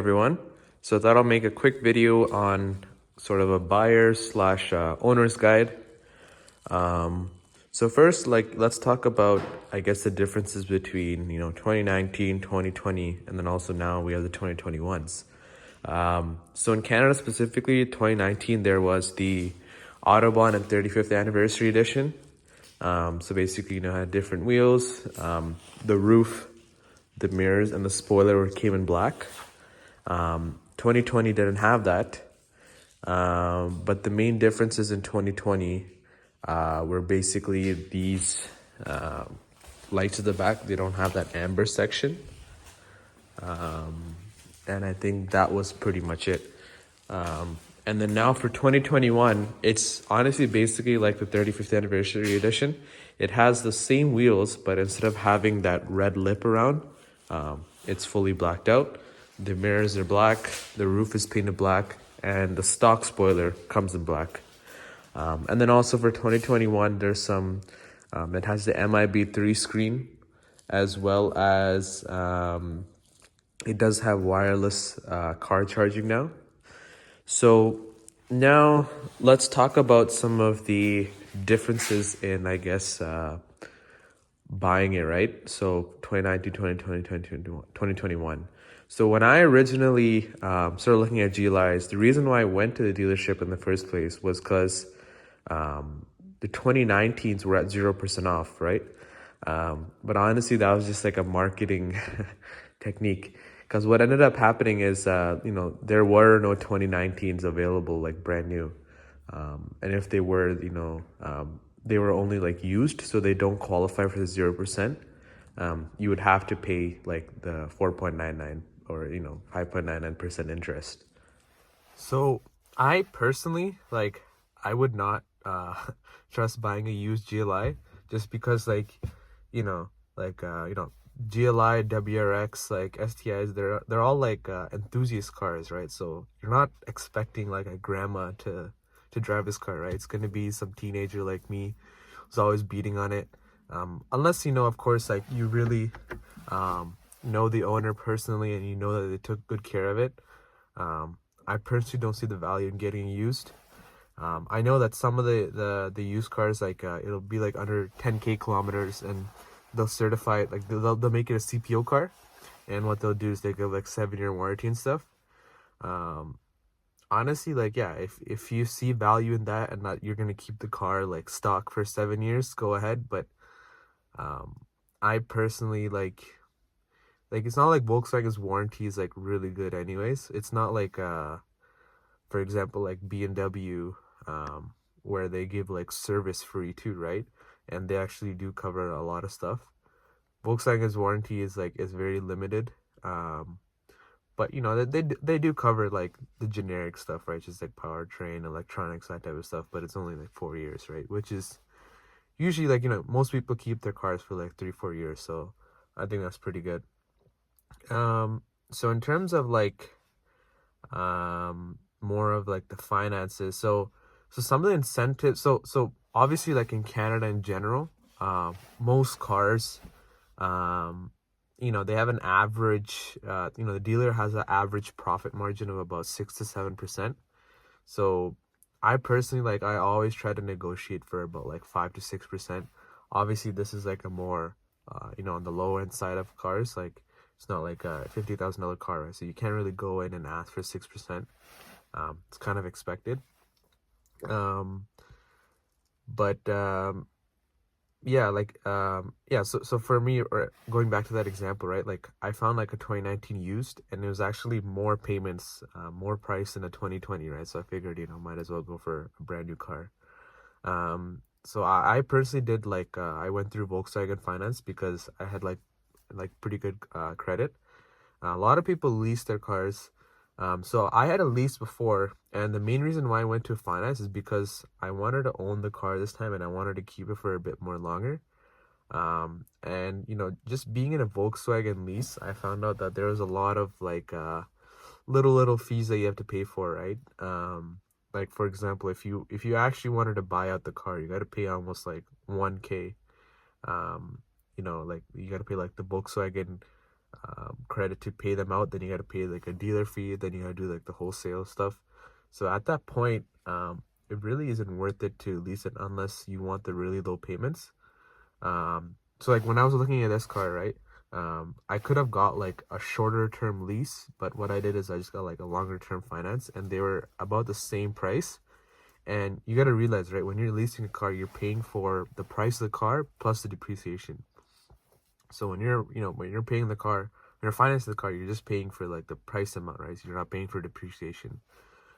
everyone. So I thought I'll make a quick video on sort of a buyer slash owner's guide. So first, let's talk about, I guess, the differences between, 2019, 2020, and then also now we have the 2021s. So in Canada specifically, 2019, there was the Autobahn and 35th anniversary edition. So basically, had different wheels, the roof, the mirrors, and the spoiler came in black. 2020 didn't have that. But the main differences in 2020 were basically these lights at the back. They don't have that amber section. And I think that was pretty much it. And then now for 2021, it's honestly basically like the 35th anniversary edition. It has the same wheels, but instead of having that red lip around, it's fully blacked out. The mirrors are black, the roof is painted black, and the stock spoiler comes in black. And then also for 2021, there's some, it has the MIB3 screen, as well as it does have wireless car charging now. So now let's talk about some of the differences in, I guess, buying it, right? So 2019, 2020, 2021. So when I originally started looking at GLIs, the reason why I went to the dealership in the first place was because the 2019s were at 0% off, right? But honestly, that was just like a marketing technique. Because what ended up happening is, there were no 2019s available, like brand new. And if they were, they were only like used, so they don't qualify for the 0%. You would have to pay like the 4.99 or 5.99% interest. So I personally I would not trust buying a used GLI just because GLI, WRX, like STIs, they're all like enthusiast cars, right? So you're not expecting like a grandma to drive this car, right? It's gonna be some teenager like me who's always beating on it. Unless of course, like you really know the owner personally and you know that they took good care of it. I personally don't see the value in getting used. I know that some of the used cars, it'll be like under 10K kilometers, and they'll certify it, like they'll make it a CPO car, and what they'll do is they give like 7-year warranty and stuff. Honestly, if you see value in that and that you're gonna keep the car like stock for 7 years, go ahead. But I personally like it's not like Volkswagen's warranty is like really good anyways. It's not like for example, like BMW, where they give like service free too, right? And they actually do cover a lot of stuff. Volkswagen's warranty is very limited. But they do cover like the generic stuff, right? Just like powertrain, electronics, that type of stuff. But it's only like 4 years, right? Which is usually most people keep their cars for like 3-4 years. So I think that's pretty good. So in terms of more of like the finances, so some of the incentives, so obviously like in Canada in general, most cars, they have an average, the dealer has an average profit margin of about 6 to 7%. So I personally, I always try to negotiate for about like 5 to 6%. Obviously this is like a more on the low end side of cars. Like it's not like a $50,000 car, right? So you can't really go in and ask for 6%. It's kind of expected. So for me, or going back to that example, right, like I found like a 2019 used, and it was actually more payments, more price than a 2020, right? So I figured might as well go for a brand new car. So I personally did I went through Volkswagen Finance because I had like pretty good credit. A lot of people lease their cars. So I had a lease before, and the main reason why I went to finance is because I wanted to own the car this time and I wanted to keep it for a bit more longer. And just being in a Volkswagen lease, I found out that there was a lot of little fees that you have to pay for, right? Like for example, if you actually wanted to buy out the car, you got to pay almost like 1K. You got to pay like the Volkswagen credit to pay them out. Then you got to pay like a dealer fee. Then you got to do like the wholesale stuff. So at that point, it really isn't worth it to lease it unless you want the really low payments. So like when I was looking at this car, right, I could have got like a shorter term lease, but what I did is I just got like a longer term finance, and they were about the same price. And you got to realize, right, when you're leasing a car, you're paying for the price of the car plus the depreciation. So when you're paying the car, when you're financing the car, you're just paying for like the price amount, right? So you're not paying for depreciation.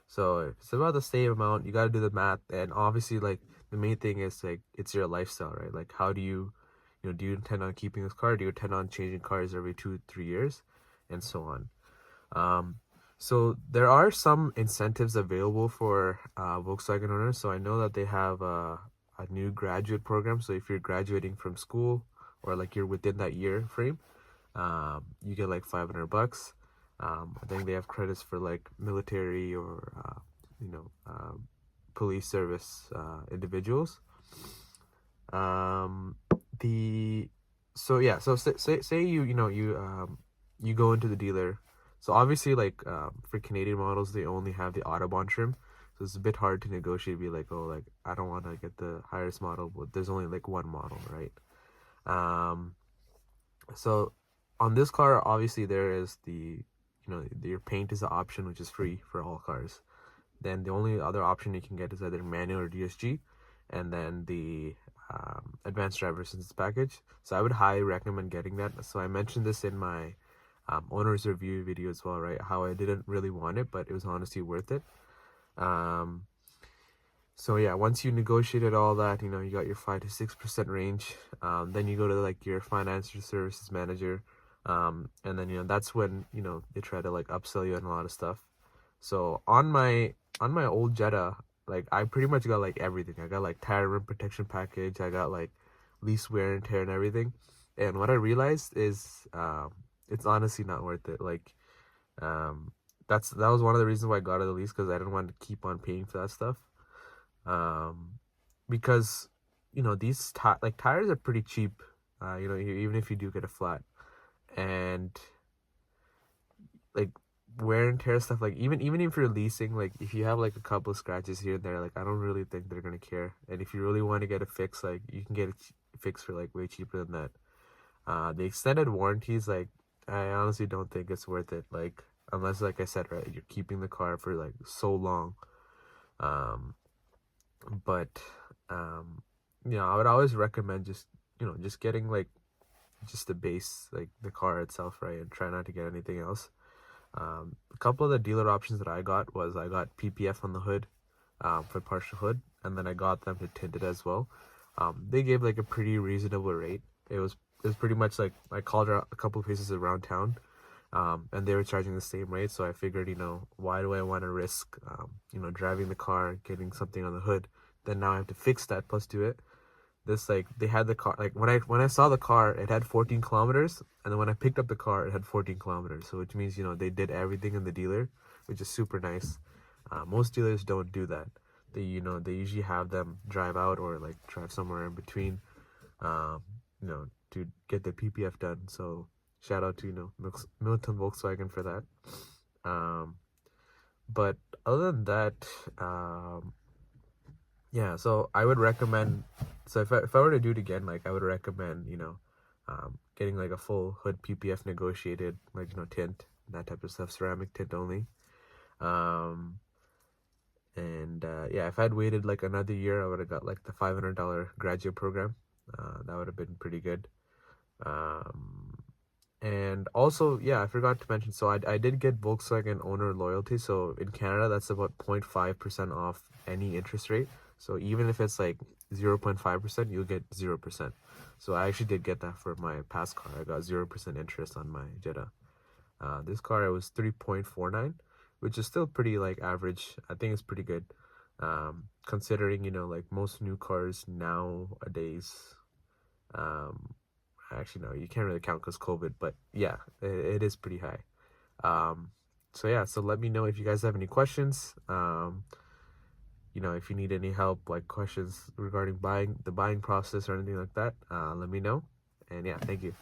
So if it's about the same amount, you got to do the math. And obviously, like, the main thing is like it's your lifestyle, right? Like, how do do you intend on keeping this car? Do you intend on changing cars every 2-3 years, and so on? Um, so there are some incentives available for Volkswagen owners. So I know that they have a new graduate program. So if you're graduating from school, or like you're within that year frame, you get like $500. I think they have credits for like military or you know police service individuals. The So yeah, so say you go into the dealer. So obviously, like, for Canadian models, they only have the Autobahn trim, so it's a bit hard to negotiate. Be like, oh, like, I don't want to get the highest model, but there's only like one model, right? Um, so on this car, obviously there is your paint is an option, which is free for all cars. Then the only other option you can get is either manual or DSG, and then the advanced driver assistance package. So I would highly recommend getting that. So I mentioned this in my owner's review video as well, right? How I didn't really want it, but it was honestly worth it. So yeah, once you negotiated all that, you got your 5 to 6% range. Then you go to like your financial services manager, and then that's when they try to like upsell you on a lot of stuff. So on my old Jetta, like, I pretty much got like everything. I got like tire rim protection package. I got like lease wear and tear and everything. And what I realized is, it's honestly not worth it. Like, that was one of the reasons why I got it, the lease, because I didn't want to keep on paying for that stuff. Because these like tires are pretty cheap. Even if you do get a flat, and like wear and tear stuff, like even if you're leasing, like if you have like a couple of scratches here and there, like I don't really think they're gonna care. And if you really want to get a fix, like you can get it fixed for like way cheaper than that. The extended warranties, like, I honestly don't think it's worth it, like, unless, like I said, right, you're keeping the car for like so long. But I would always recommend just getting like just the base, like the car itself, right, and try not to get anything else. A couple of the dealer options that I got was I got PPF on the hood, for partial hood, and then I got them to tint it as well. They gave like a pretty reasonable rate. It was pretty much like I called a couple of places around town, and they were charging the same rate. So I figured, why do I want to risk, driving the car, getting something on the hood, then now I have to fix that plus do it. This, like, they had the car, like, when I saw the car, it had 14 kilometers, and then when I picked up the car, it had 14 kilometers. So which means they did everything in the dealer, which is super nice. Most dealers don't do that. They usually have them drive out or like drive somewhere in between, to get the PPF done. So shout out to Milton Volkswagen for that. But other than that, yeah, so I would recommend, so if I were to do it again, like, I would recommend getting like a full hood PPF negotiated, like, tint, that type of stuff, ceramic tint only. And yeah, if I'd waited like another year, I would have got like the $500 graduate program. That would have been pretty good. And also, yeah, I forgot to mention, so I did get Volkswagen owner loyalty. So in Canada, that's about 0.5% off any interest rate. So even if it's like 0.5%, you'll get 0%. So I actually did get that for my past car. I got 0% interest on my Jetta. This car, it was 3.49, which is still pretty like average. I think it's pretty good, considering like most new cars nowadays. Actually, no, you can't really count because COVID, but yeah, it is pretty high. So yeah, so let me know if you guys have any questions. If you need any help, like questions regarding the buying process or anything like that, let me know. And yeah, thank you.